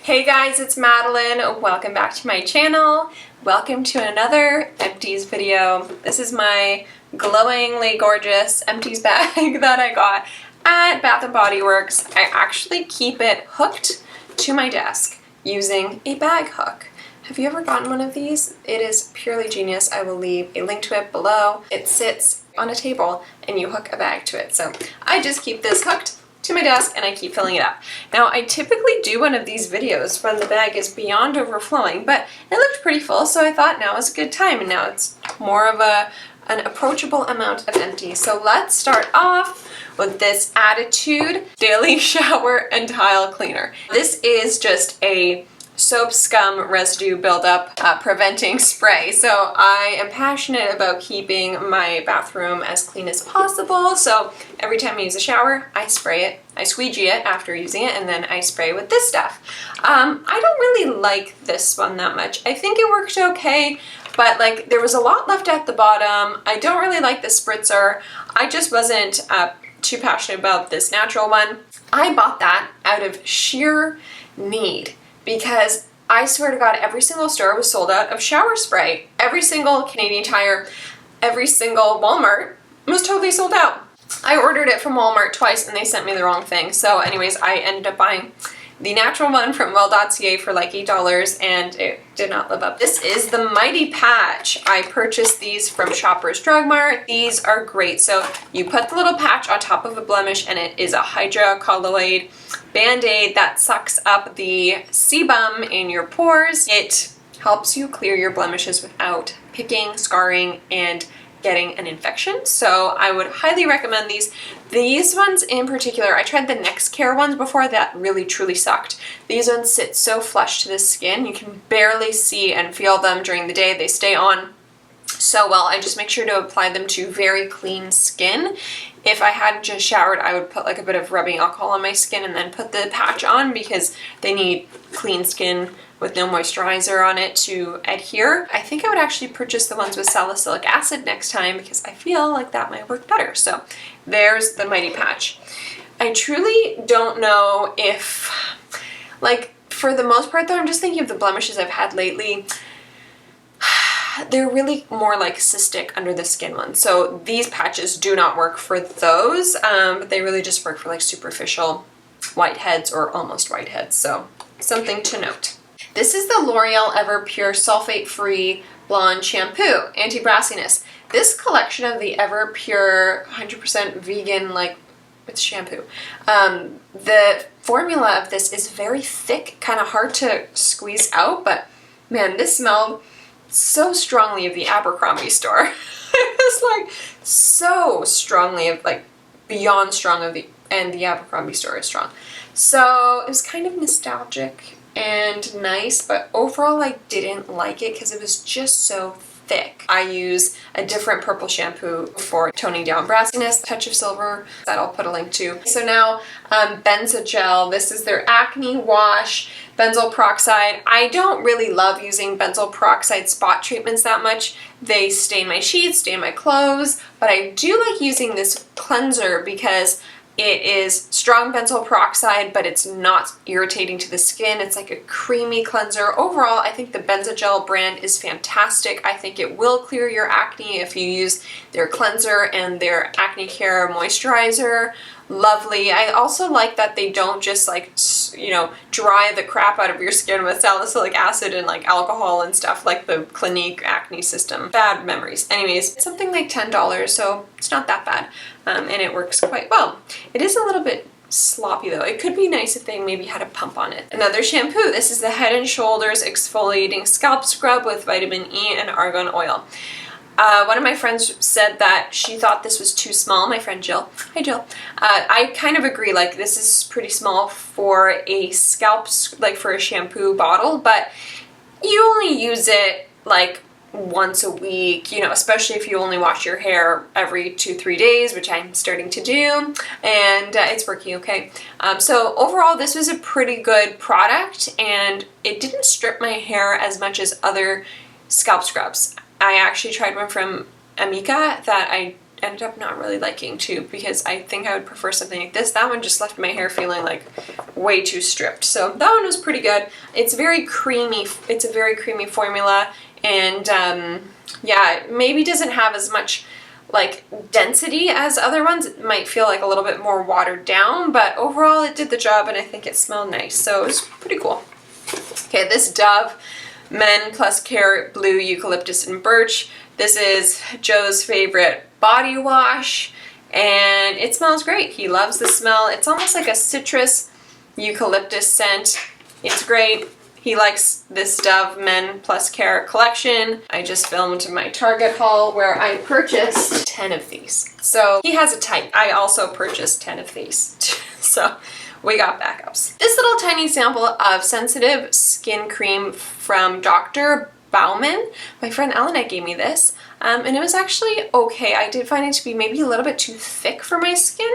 Hey guys, it's Madeline. Welcome back to my channel. Welcome to another Empties video. This is my glowingly gorgeous Empties bag that I got at Bath & Body Works. I actually keep it hooked to my desk using a bag hook. Have you ever gotten one of these? It is purely genius. I will leave a link to it below. It sits on a table and you hook a bag to it. So I just keep this hooked to my desk and I keep filling it up. Now I typically do one of these videos when the bag is beyond overflowing, but it looked pretty full, so I thought now is a good time, and now it's more of an approachable amount of empty. So let's start off with this Attitude Daily Shower and Tile Cleaner. This is just a soap scum residue buildup preventing spray. So I am passionate about keeping my bathroom as clean as possible. So every time I use a shower, I spray it. I squeegee it after using it, and then I spray with this stuff. I don't really like this one that much. I think it worked okay, but like there was a lot left at the bottom. I don't really like the spritzer. I just wasn't too passionate about this natural one. I bought that out of sheer need, because I swear to God, every single store was sold out of shower spray. Every single Canadian Tire, every single Walmart was totally sold out. I ordered it from Walmart twice and they sent me the wrong thing. So anyways, I ended up buying the natural one from well.ca for like $8, and it did not live up. This is the Mighty Patch. I purchased these from Shoppers Drug Mart. These are great. So you put the little patch on top of a blemish, and it is a hydrocolloid Band-Aid that sucks up the sebum in your pores. It helps you clear your blemishes without picking, scarring, and getting an infection. So I would highly recommend these. These ones in particular, I tried the Next Care ones before that really truly sucked. These ones sit so flush to the skin, you can barely see and feel them during the day. They stay on so well. I just make sure to apply them to very clean skin. If I hadn't just showered, I would put like a bit of rubbing alcohol on my skin and then put the patch on, because they need clean skin with no moisturizer on it to adhere. I think I would actually purchase the ones with salicylic acid next time, because I feel like that might work better. So there's the Mighty Patch. I truly don't know if, like, for the most part though, I'm just thinking of the blemishes I've had lately. They're really more like cystic under the skin ones. So these patches do not work for those, but they really just work for like superficial whiteheads or almost whiteheads. So something to note. This is the L'Oreal Ever Pure Sulfate-Free Blonde Shampoo, Anti-Brassiness. This collection of the Ever Pure 100% vegan, like, it's shampoo. The formula of this is very thick, kind of hard to squeeze out, but man, this smelled so strongly of the Abercrombie store. It was like so strongly of, like, beyond strong of and the Abercrombie store is strong. So it was kind of nostalgic and nice, but overall I didn't like it because it was just so thick. I use a different purple shampoo for toning down brassiness, Touch of Silver, that I'll put a link to. So now Benza Gel, this is their acne wash, benzoyl peroxide. I don't really love using benzoyl peroxide spot treatments that much. They stain my sheets, stain my clothes, but I do like using this cleanser because it is strong benzoyl peroxide, but it's not irritating to the skin. It's like a creamy cleanser. Overall, I think the Benza Gel brand is fantastic. I think it will clear your acne if you use their cleanser and their Acne Care moisturizer. Lovely. I also like that they don't just, like, you know, dry the crap out of your skin with salicylic acid and like alcohol and stuff like the Clinique acne system. Bad memories. Anyways, it's something like $10, so it's not that bad. And it works quite well. It is a little bit sloppy though. It could be nice if they maybe had a pump on it. Another shampoo. This is the Head and Shoulders Exfoliating Scalp Scrub with vitamin E and argan oil. One of my friends said that she thought this was too small. My friend Jill. Hi Jill. I kind of agree, like this is pretty small for a scalp, like for a shampoo bottle, but you only use it like once a week, you know, especially if you only wash your hair every 2-3 days, which I'm starting to do, and it's working okay. So overall, this was a pretty good product, and it didn't strip my hair as much as other scalp scrubs. I actually tried one from Amika that I ended up not really liking too, because I think I would prefer something like this. That one just left my hair feeling like way too stripped. So that one was pretty good. It's very creamy. It's a very creamy formula, and yeah, it maybe doesn't have as much like density as other ones. It might feel like a little bit more watered down, but overall it did the job, and I think it smelled nice. So it was pretty cool. Okay, this Dove Men Plus Care Blue Eucalyptus and Birch. This is Joe's favorite body wash, and it smells great. He loves the smell. It's almost like a citrus eucalyptus scent. It's great. He likes this Dove Men Plus Care collection. I just filmed my Target haul where I purchased 10 of these. So he has a type. I also purchased 10 of these. So we got backups. This little tiny sample of sensitive skin cream from Dr. Bauman. My friend Elena gave me this, and it was actually okay. I did find it to be maybe a little bit too thick for my skin.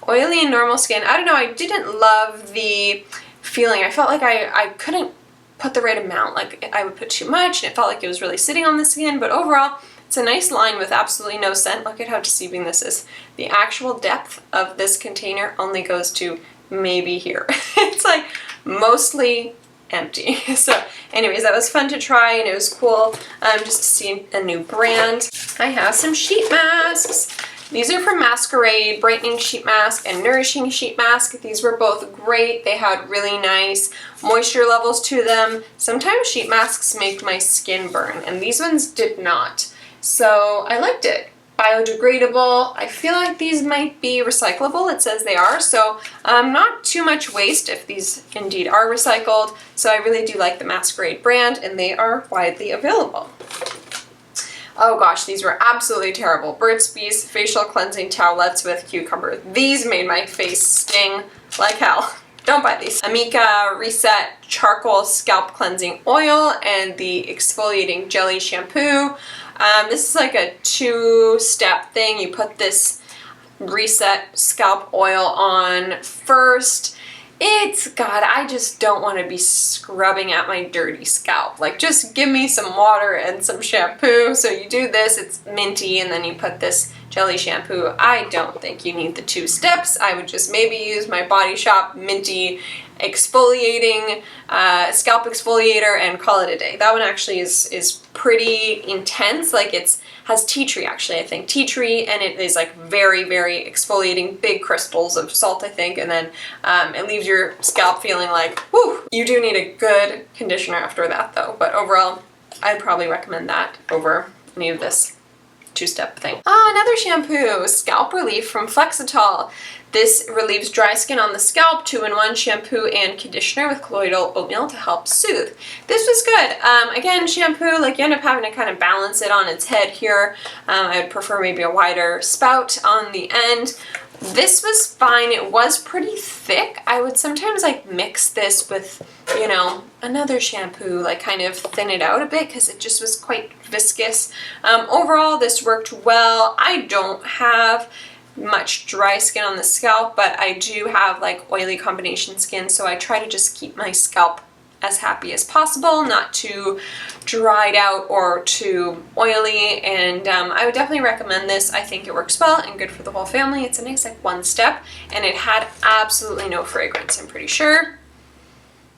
Oily and normal skin, I don't know, I didn't love the feeling. I felt like I couldn't put the right amount. Like I would put too much, and it felt like it was really sitting on the skin, but overall, it's a nice line with absolutely no scent. Look at how deceiving this is. The actual depth of this container only goes to maybe here. It's like mostly empty. So anyways, that was fun to try, and it was cool just to see a new brand. I have some sheet masks. These are from Masquerade, Brightening Sheet Mask and Nourishing Sheet Mask. These were both great. They had really nice moisture levels to them. Sometimes sheet masks make my skin burn, and these ones did not. So I liked it. Biodegradable. I feel like these might be recyclable. It says they are, so not too much waste if these indeed are recycled. So I really do like the Masquerade brand, and they are widely available. Oh gosh, these were absolutely terrible. Burts Bees Facial Cleansing Towelettes with Cucumber. These made my face sting like hell. Don't buy these. Amika Reset Charcoal Scalp Cleansing Oil and the Exfoliating Jelly Shampoo. This is like a two-step thing. You put this Reset Scalp Oil on first. God, I just don't want to be scrubbing at my dirty scalp. Like, just give me some water and some shampoo. So you do this, it's minty, and then you put this jelly shampoo. I don't think you need the two steps. I would just maybe use my Body Shop minty exfoliating scalp exfoliator and call it a day. That one actually is pretty intense. Like, has tea tree, actually, I think. Tea tree, and it is like very, very exfoliating, big crystals of salt, I think, and then it leaves your scalp feeling like, whew. You do need a good conditioner after that, though, but overall, I'd probably recommend that over any of this two-step thing. Another shampoo, Scalp Relief from Flexitol. This relieves dry skin on the scalp, 2-in-1 shampoo and conditioner with colloidal oatmeal to help soothe. This was good. Again, shampoo, like you end up having to kind of balance it on its head here. I would prefer maybe a wider spout on the end. This was fine. It was pretty thick. I would sometimes like mix this with, you know, another shampoo, like kind of thin it out a bit because it just was quite viscous. Overall, this worked well. I don't have much dry skin on the scalp, but I do have like oily combination skin, so I try to just keep my scalp as happy as possible, not too dried out or too oily, and I would definitely recommend this. I think it works well and good for the whole family. It's a nice like one step, and it had absolutely no fragrance, I'm pretty sure.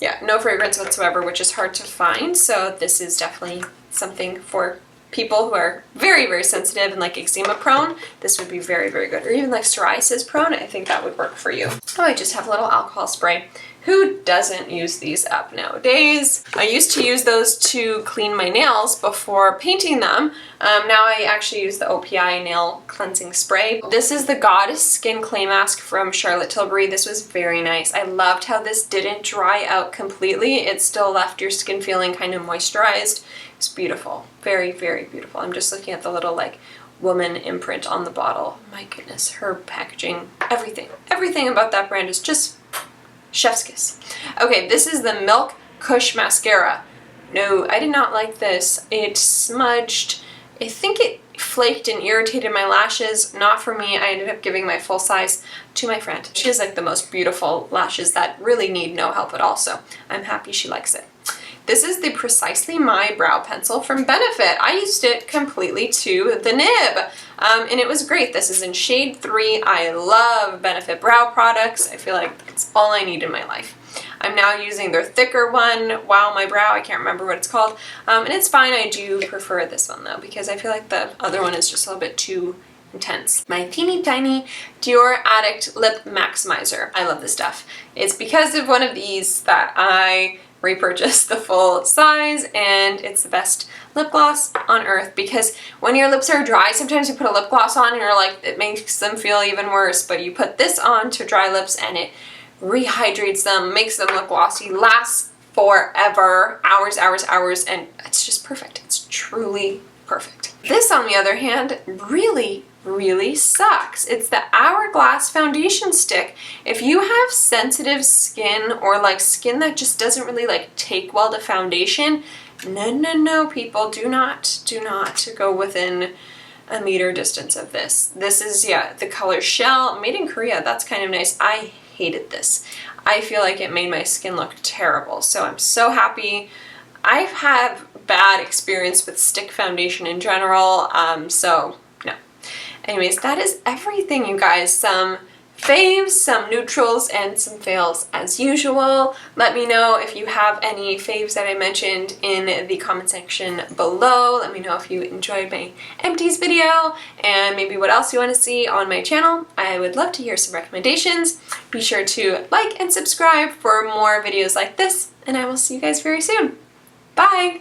Yeah, no fragrance whatsoever, which is hard to find, so this is definitely something for people who are very, very sensitive and like eczema prone. This would be very, very good. Or even like psoriasis prone, I think that would work for you. Oh, I just have a little alcohol spray. Who doesn't use these up nowadays? I used to use those to clean my nails before painting them. Now I actually use the OPI nail cleansing spray. This is the Goddess Skin Clay Mask from Charlotte Tilbury. This was very nice. I loved how this didn't dry out completely. It still left your skin feeling kind of moisturized. It's beautiful. Very, very beautiful. I'm just looking at the little like woman imprint on the bottle. My goodness, her packaging, everything about that brand is just chef's kiss. Okay, this is the Milk Kush Mascara. No, I did not like this. It smudged. I think it flaked and irritated my lashes. Not for me. I ended up giving my full size to my friend. She has like the most beautiful lashes that really need no help at all, so I'm happy she likes it. This is the Precisely My Brow Pencil from Benefit. I used it completely to the nib, and it was great. This is in shade 3. I love Benefit brow products. I feel like it's all I need in my life. I'm now using their thicker one, Wow My Brow, I can't remember what it's called, and it's fine. I do prefer this one though, because I feel like the other one is just a little bit too intense. My teeny tiny Dior Addict Lip Maximizer. I love this stuff. It's because of one of these that I repurchased the full size, and it's the best lip gloss on earth, because when your lips are dry, sometimes you put a lip gloss on and you're like, it makes them feel even worse, but you put this on to dry lips and it rehydrates them, makes them look glossy, lasts forever, hours, and it's just perfect. It's truly perfect. This, on the other hand, really sucks. It's the Hourglass foundation stick. If you have sensitive skin, or like skin that just doesn't really like take well to foundation, no people, do not go within a meter distance of this. This is, yeah, the color Shell, made in Korea. That's kind of nice. I hated this. I feel like it made my skin look terrible, so I'm so happy. I've had bad experience with stick foundation in general, so no. Anyways, that is everything, you guys. Some faves, some neutrals, and some fails as usual. Let me know if you have any faves that I mentioned in the comment section below. Let me know if you enjoyed my empties video and maybe what else you want to see on my channel. I would love to hear some recommendations. Be sure to like and subscribe for more videos like this, and I will see you guys very soon. Bye!